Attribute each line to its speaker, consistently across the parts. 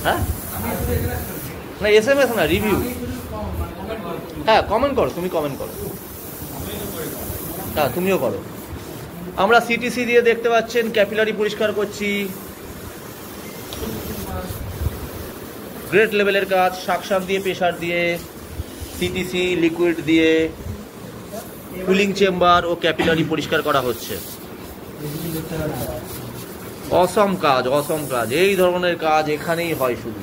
Speaker 1: হ্যাঁ না SMS না, রিভিউ। হ্যাঁ কমেন্ট করো, তুমি কমেন্ট করো, হ্যাঁ তুমিও করো। আমরা সিটিসি দিয়ে দেখতে পাচ্ছেন ক্যাপিলারি পরিষ্কার করছি, গ্রেট লেভেলের কাজ। সাকশন দিয়ে, প্রেশার দিয়ে, সিটিসি লিকুইড দিয়ে কুলিং চেম্বার ও ক্যাপিলারি পরিষ্কার করা হচ্ছে। অসম কাজ, অসম কাজ। এই ধরনের কাজ এখানেই হয় শুধু।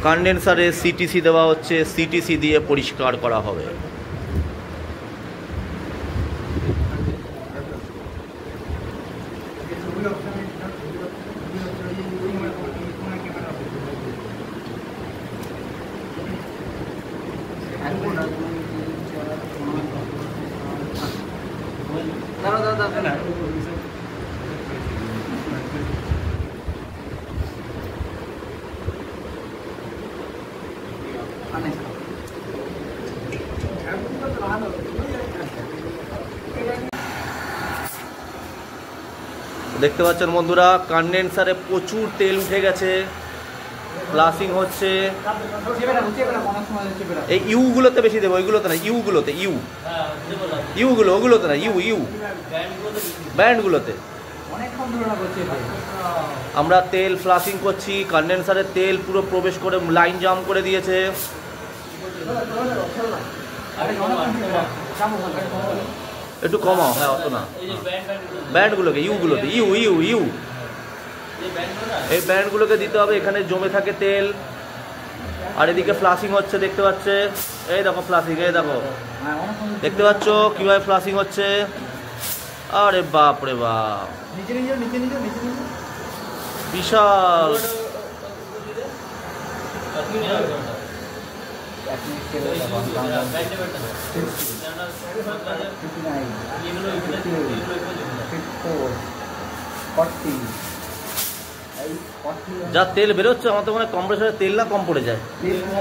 Speaker 1: কন্ডেন্সারে সিটিসি দেওয়া হচ্ছে, সিটিসি দিয়ে পরিষ্কার করা হবে। দেখতে পাচ্ছেন বন্ধুরা, কন্ডেন্সারে প্রচুর তেল উঠে গেছে, ফ্লাশিং হচ্ছে। এই ইউগুলোতে বেশি দেবো, ওইগুলোতে না, ইউগুলোতে, ইউগুলো, ওগুলোতে না, ইউ ব্যান্ডগুলোতে আমরা তেল ফ্লাশিং করছি। কন্ডেন্সারে তেল পুরো প্রবেশ করে লাইন জাম করে দিয়েছে। একটু কমাও, হ্যাঁ অত না, ব্যান্ডগুলোকে, ইউগুলোতে, ইউ এই ব্যান্ডগুলোকে দিতে হবে। এখানে জমে থাকে তেল, আর এদিকে ফ্লাশিং হচ্ছে দেখতে পাচ্ছে। এই দেখো ফ্লাশিং, এই দেখো দেখতে পাচ্ছ কিভাবে ফ্লাশিং হচ্ছে। আরে বাপ রে বাপ, বিশাল। যা তেল বেরোচ্ছে আমার তো মনে হয় কম্প্রেসরে তেল না কম পড়ে যায়।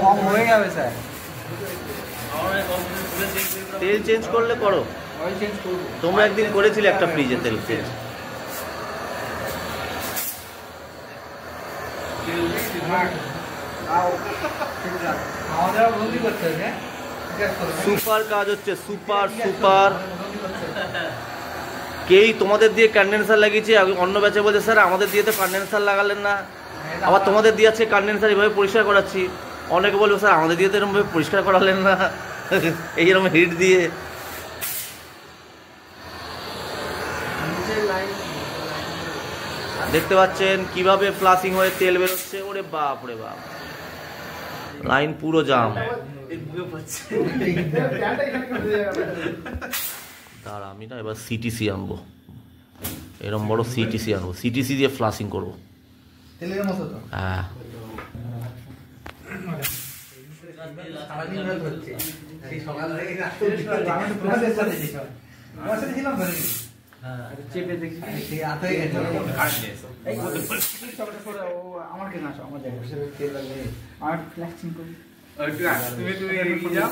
Speaker 2: কম হয়ে যাবে স্যার,
Speaker 1: তেল চেঞ্জ করলে করো। তোমরা একদিন করেছিলে একটা ফ্রিজে তেল চেঞ্জ। সুপার কাজ হচ্ছে, সুপার সুপার। কেই তোমাদের দিয়ে কন্ডেন্সার লাগিয়েছে, অন্য ব্যাচে বলছে স্যার আমাদের দিয়ে তো কন্ডেন্সার লাগালেন না, আবার তোমাদের দিয়ে আছে কন্ডেন্সার এভাবে পরিষ্কার করাচ্ছি। অনেকে বলবে স্যার আমাদের দিয়ে তো এরকমভাবে পরিষ্কার করালেন না, এইরকম হিট দিয়ে। দেখতে পাচ্ছেন কিভাবে ফ্লাশিং হয়ে তেল বেরোচ্ছে। ওরে বাপ রে বাপ, লাইন পুরো জাম। দাঁড়া, আমি না এবার সিটিসি আনবো, এরকম বড় সিটিসি আনবো, সিটিসি দিয়ে ফ্লাশিং করবো। হ্যাঁ
Speaker 2: চেপে দেখি আমার কেন আসো, আমার জায়গায় আমার ফ্ল্যাক্সিং করি। তুমি এগিয়ে যাও,